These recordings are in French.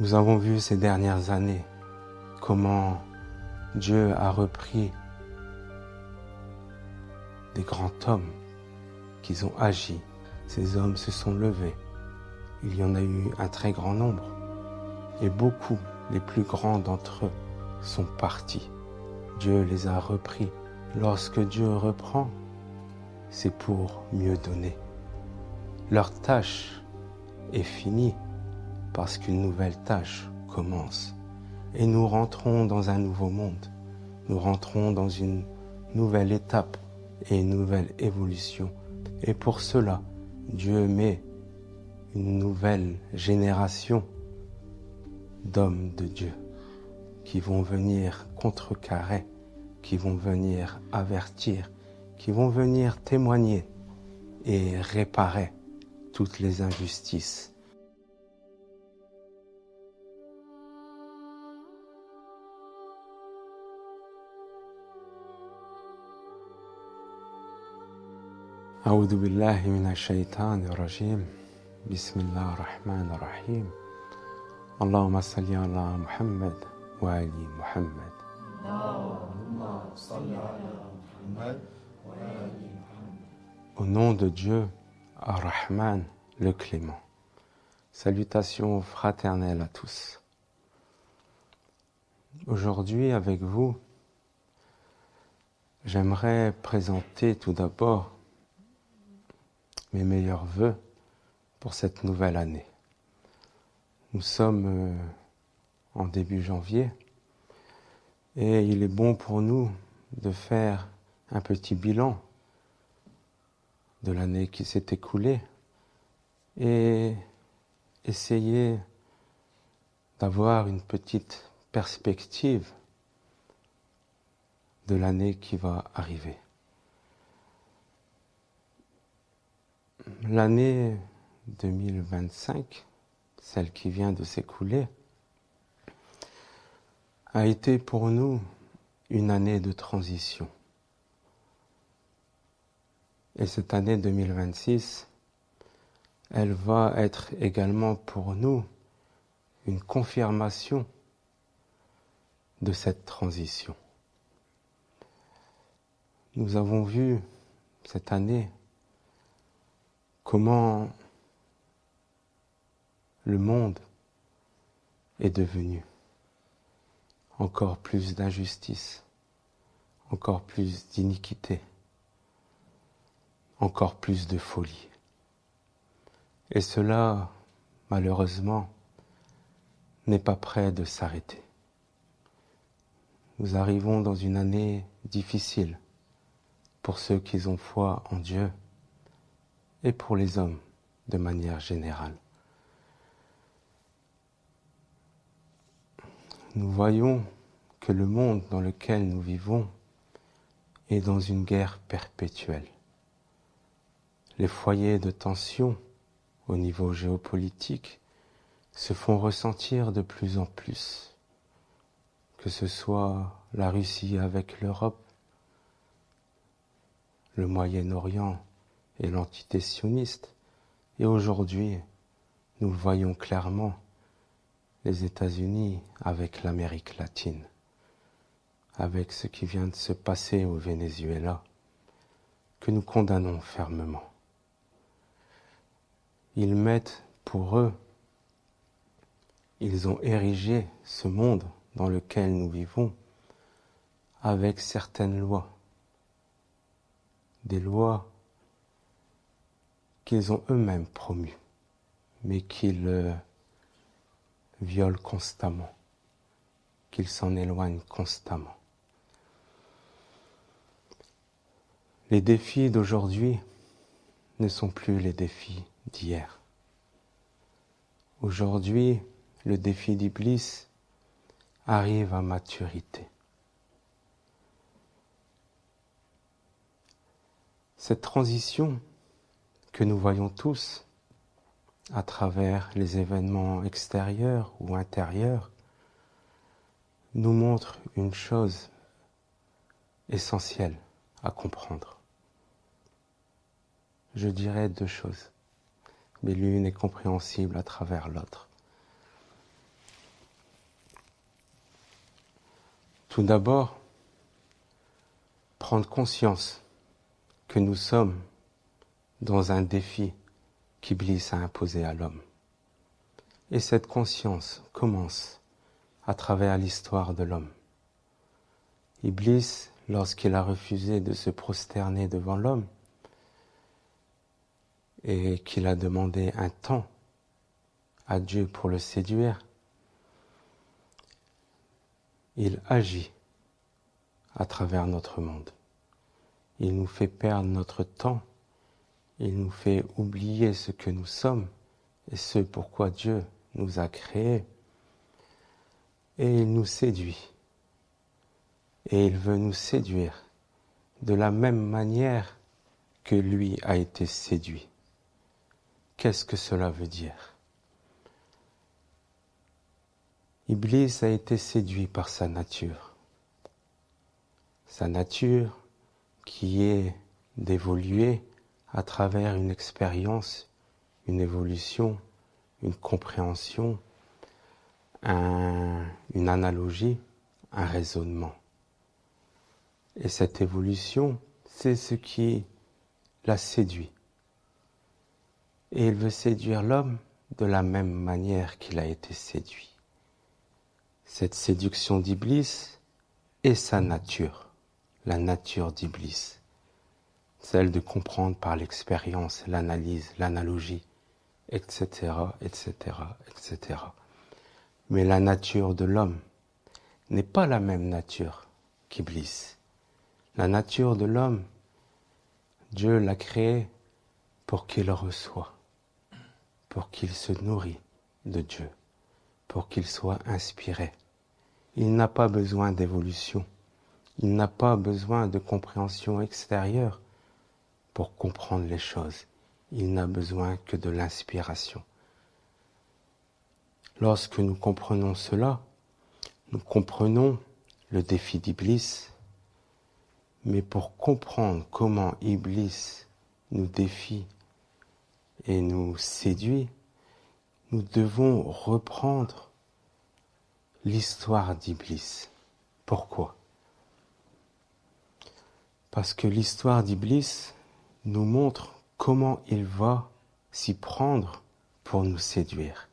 Nous avons vu ces dernières années comment Dieu a repris des grands hommes qui ont agi. Ces hommes se sont levés. Il y en a eu un très grand nombre. Et beaucoup, les plus grands d'entre eux, sont partis. Dieu les a repris. Lorsque Dieu reprend, c'est pour mieux donner. Leur tâche est finie parce qu'une nouvelle tâche commence. Et nous rentrons dans un nouveau monde. Nous rentrons dans une nouvelle étape et une nouvelle évolution. Et pour cela, Dieu met une nouvelle génération d'hommes de Dieu qui vont venir contrecarrer, qui vont venir avertir, qui vont venir témoigner et réparer toutes les injustices. أعوذ بالله من الشيطان الرجيم بسم الله الرحمن الرحيم اللهم صل على محمد وآل محمد اللهم صل على محمد وآل محمد. Au nom de Dieu, Ar-Rahman, le Clément. Salutations fraternelles à tous. Aujourd'hui, avec vous, j'aimerais présenter tout d'abord mes meilleurs vœux pour cette nouvelle année. Nous sommes en début janvier et il est bon pour nous de faire un petit bilan de l'année qui s'est écoulée et essayer d'avoir une petite perspective de l'année qui va arriver. L'année 2025, celle qui vient de s'écouler, a été pour nous une année de transition. Et cette année 2026, elle va être également pour nous une confirmation de cette transition. Nous avons vu cette année comment le monde est devenu encore plus d'injustice, encore plus d'iniquité, encore plus de folie. Et cela, malheureusement, n'est pas près de s'arrêter. Nous arrivons dans une année difficile pour ceux qui ont foi en Dieu et pour les hommes de manière générale. Nous voyons que le monde dans lequel nous vivons est dans une guerre perpétuelle. Les foyers de tension au niveau géopolitique se font ressentir de plus en plus, que ce soit la Russie avec l'Europe, le Moyen-Orient et l'entité sioniste, et aujourd'hui, nous le voyons clairement, les États-Unis avec l'Amérique latine, avec ce qui vient de se passer au Venezuela, que nous condamnons fermement. Ils mettent pour eux, ils ont érigé ce monde dans lequel nous vivons avec certaines lois, des lois qu'ils ont eux-mêmes promues, mais qu'ils violent constamment, qu'ils s'en éloignent constamment. Les défis d'aujourd'hui ne sont plus les défis d'hier. Aujourd'hui, le défi d'Iblis arrive à maturité. Cette transition que nous voyons tous à travers les événements extérieurs ou intérieurs nous montre une chose essentielle à comprendre. Je dirais deux choses, mais l'une est compréhensible à travers l'autre. Tout d'abord, prendre conscience que nous sommes dans un défi qu'Iblis a imposé à l'homme. Et cette conscience commence à travers l'histoire de l'homme. Iblis, lorsqu'il a refusé de se prosterner devant l'homme et qu'il a demandé un temps à Dieu pour le séduire, il agit à travers notre monde. Il nous fait perdre notre temps, il nous fait oublier ce que nous sommes et ce pourquoi Dieu nous a créés. Et il nous séduit. Et il veut nous séduire de la même manière que lui a été séduit. Qu'est-ce que cela veut dire? Iblis a été séduit par sa nature. Sa nature qui est d'évoluer à travers une expérience, une évolution, une compréhension, une analogie, un raisonnement. Et cette évolution, c'est ce qui l'a séduit. Et il veut séduire l'homme de la même manière qu'il a été séduit. Cette séduction d'Iblis est sa nature, la nature d'Iblis, celle de comprendre par l'expérience, l'analyse, l'analogie, etc., etc., etc. Mais la nature de l'homme n'est pas la même nature qu'Iblis. La nature de l'homme, Dieu l'a créé pour qu'il reçoive, pour qu'il se nourrit de Dieu, pour qu'il soit inspiré. Il n'a pas besoin d'évolution, il n'a pas besoin de compréhension extérieure pour comprendre les choses. Il n'a besoin que de l'inspiration. Lorsque nous comprenons cela, nous comprenons le défi d'Iblis, mais pour comprendre comment Iblis nous défie et nous séduit, nous devons reprendre l'histoire d'Iblis. Pourquoi? Parce que l'histoire d'Iblis nous montre comment il va s'y prendre pour nous séduire.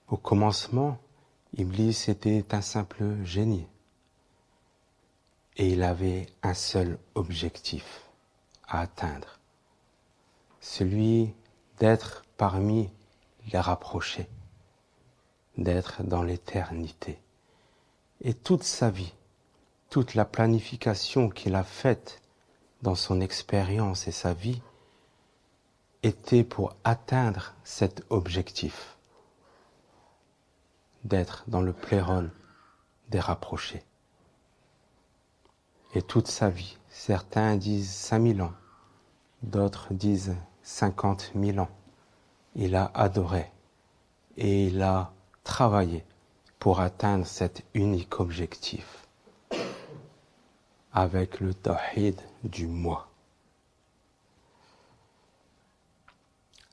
Au commencement, Iblis était un simple génie. Et il avait un seul objectif à atteindre, celui d'être parmi les rapprochés, d'être dans l'éternité. Et toute sa vie, toute la planification qu'il a faite dans son expérience et sa vie, était pour atteindre cet objectif, d'être dans le pléron des rapprochés. Et toute sa vie, certains disent 5000 ans, d'autres disent 50 000 ans, il a adoré et il a travaillé pour atteindre cet unique objectif avec le tawhid du moi.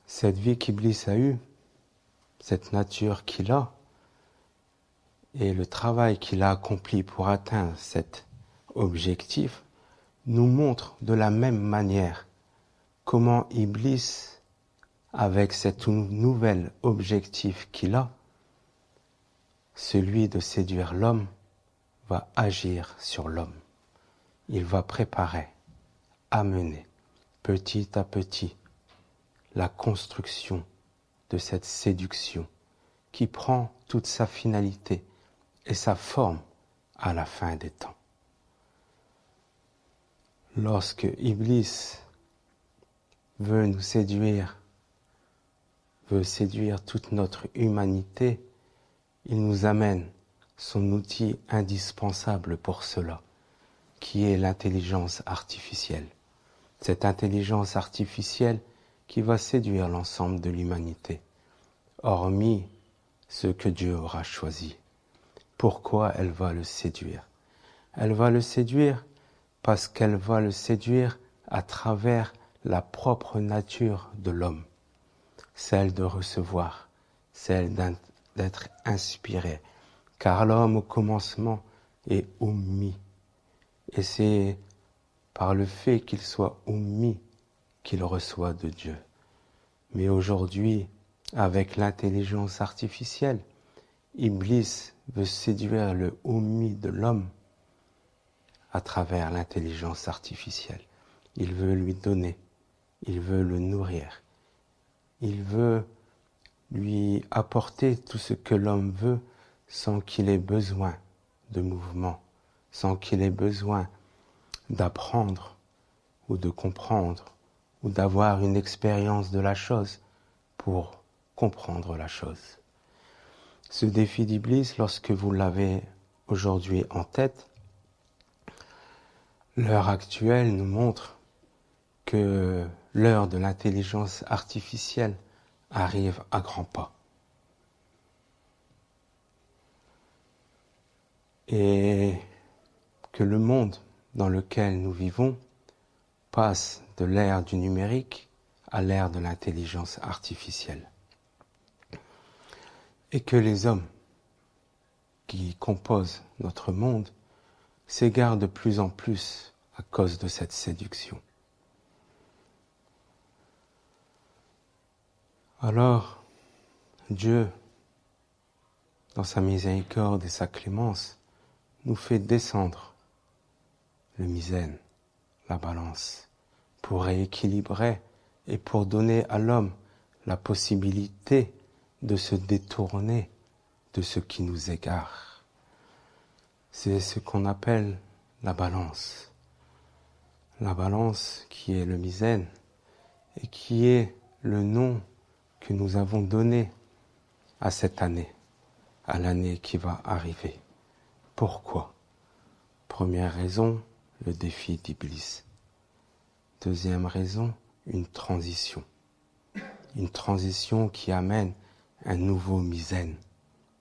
Cette vie qu'Iblis a eue, cette nature qu'il a, et le travail qu'il a accompli pour atteindre cet objectif, nous montre de la même manière comment Iblis, avec cet nouvel objectif qu'il a, celui de séduire l'homme, va agir sur l'homme. Il va préparer, amener petit à petit la construction de cette séduction qui prend toute sa finalité et sa forme à la fin des temps. Lorsque Iblis veut nous séduire, veut séduire toute notre humanité, il nous amène son outil indispensable pour cela, qui est l'intelligence artificielle. Cette intelligence artificielle qui va séduire l'ensemble de l'humanité, hormis ceux que Dieu aura choisis. Pourquoi elle va le séduire? Elle va le séduire parce qu'elle va le séduire à travers la propre nature de l'homme, celle de recevoir, celle d'être inspiré. Car l'homme au commencement est omis. Et c'est par le fait qu'il soit omis qu'il reçoit de Dieu. Mais aujourd'hui, avec l'intelligence artificielle, Iblis veut séduire le omis de l'homme à travers l'intelligence artificielle. Il veut lui donner, il veut le nourrir, il veut lui apporter tout ce que l'homme veut sans qu'il ait besoin de mouvement, sans qu'il ait besoin d'apprendre ou de comprendre ou d'avoir une expérience de la chose pour comprendre la chose. Ce défi d'Iblis, lorsque vous l'avez aujourd'hui en tête, l'heure actuelle nous montre que l'heure de l'intelligence artificielle arrive à grands pas. Et que le monde dans lequel nous vivons passe de l'ère du numérique à l'ère de l'intelligence artificielle. Et que les hommes qui composent notre monde s'égarent de plus en plus à cause de cette séduction. Alors, Dieu, dans sa miséricorde et sa clémence, nous fait descendre le misaine, la balance, pour rééquilibrer et pour donner à l'homme la possibilité de se détourner de ce qui nous égare. C'est ce qu'on appelle la balance. La balance qui est le misaine et qui est le nom que nous avons donné à cette année, à l'année qui va arriver. Pourquoi? Première raison, le défi d'Iblis. Deuxième raison, une transition. Une transition qui amène un nouveau misaine,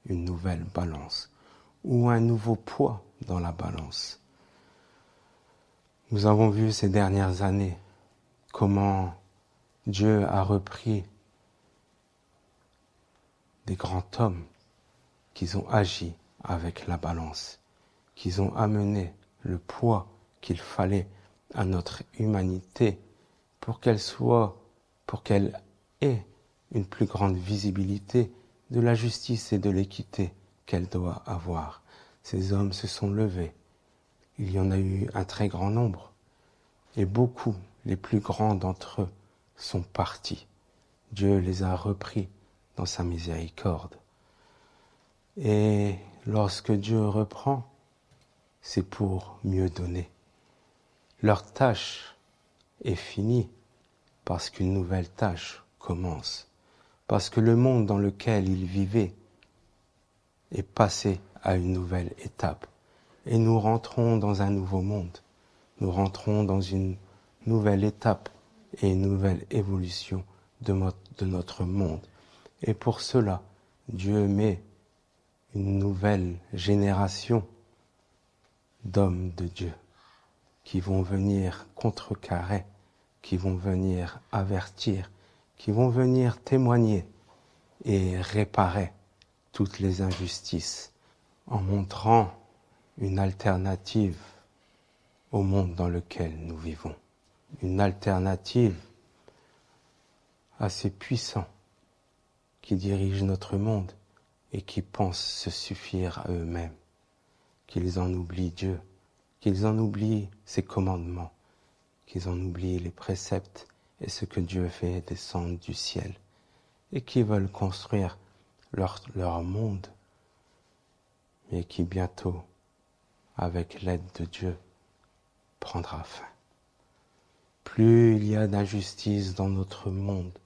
une nouvelle balance, ou un nouveau poids dans la balance. Nous avons vu ces dernières années comment Dieu a repris des grands hommes qui ont agi avec la balance, qui ont amené le poids qu'il fallait à notre humanité pour qu'elle ait une plus grande visibilité de la justice et de l'équité qu'elle doit avoir. Ces hommes se sont levés. Il y en a eu un très grand nombre. Et beaucoup, les plus grands d'entre eux, sont partis. Dieu les a repris dans sa miséricorde. Et lorsque Dieu reprend, c'est pour mieux donner. Leur tâche est finie parce qu'une nouvelle tâche commence. Parce que le monde dans lequel ils vivaient est passé à une nouvelle étape. Et nous rentrons dans un nouveau monde. Nous rentrons dans une nouvelle étape et une nouvelle évolution de notre monde. Et pour cela, Dieu met une nouvelle génération d'hommes de Dieu qui vont venir contrecarrer, qui vont venir avertir, qui vont venir témoigner et réparer toutes les injustices en montrant une alternative au monde dans lequel nous vivons. Une alternative à ces puissants qui dirigent notre monde et qui pensent se suffire à eux-mêmes, qu'ils en oublient Dieu, qu'ils en oublient ses commandements, qu'ils en oublient les préceptes et ce que Dieu fait descendre du ciel, et qui veulent construire leur monde, mais qui bientôt, avec l'aide de Dieu, prendra fin. Plus il y a d'injustice dans notre monde,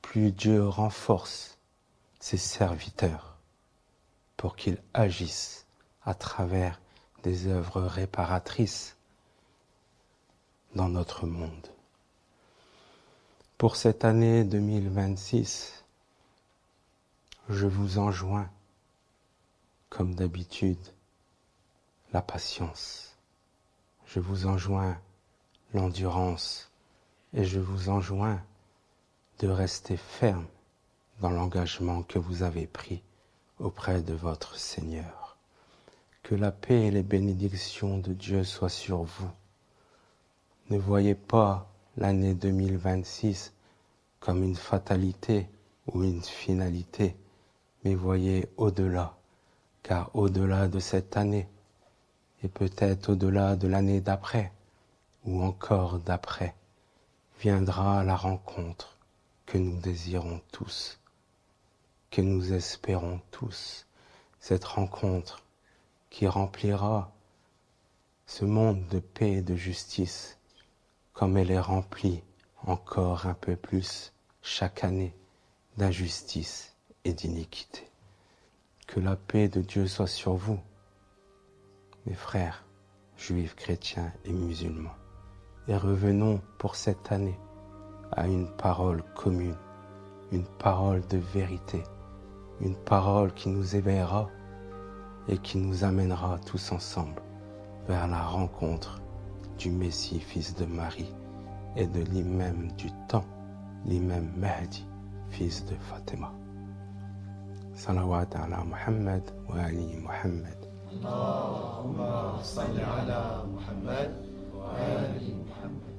plus Dieu renforce ses serviteurs pour qu'ils agissent à travers des œuvres réparatrices dans notre monde. Pour cette année 2026, je vous enjoins, comme d'habitude, la patience. Je vous enjoins l'endurance et je vous enjoins de rester ferme dans l'engagement que vous avez pris auprès de votre Seigneur. Que la paix et les bénédictions de Dieu soient sur vous. Ne voyez pas l'année 2026 comme une fatalité ou une finalité, mais voyez au-delà, car au-delà de cette année, et peut-être au-delà de l'année d'après, ou encore d'après, viendra la rencontre que nous désirons tous, que nous espérons tous, cette rencontre qui remplira ce monde de paix et de justice comme elle est remplie encore un peu plus chaque année d'injustice et d'iniquité. Que la paix de Dieu soit sur vous, mes frères, juifs, chrétiens et musulmans. Et revenons pour cette année à une parole commune, une parole de vérité, une parole qui nous éveillera et qui nous amènera tous ensemble vers la rencontre du Messie, fils de Marie, et de l'imam du temps, l'imam Mahdi, fils de Fatima. Salawat ala Muhammad wa ali Muhammad. Allahumma salli ala Muhammad wa ali Muhammad.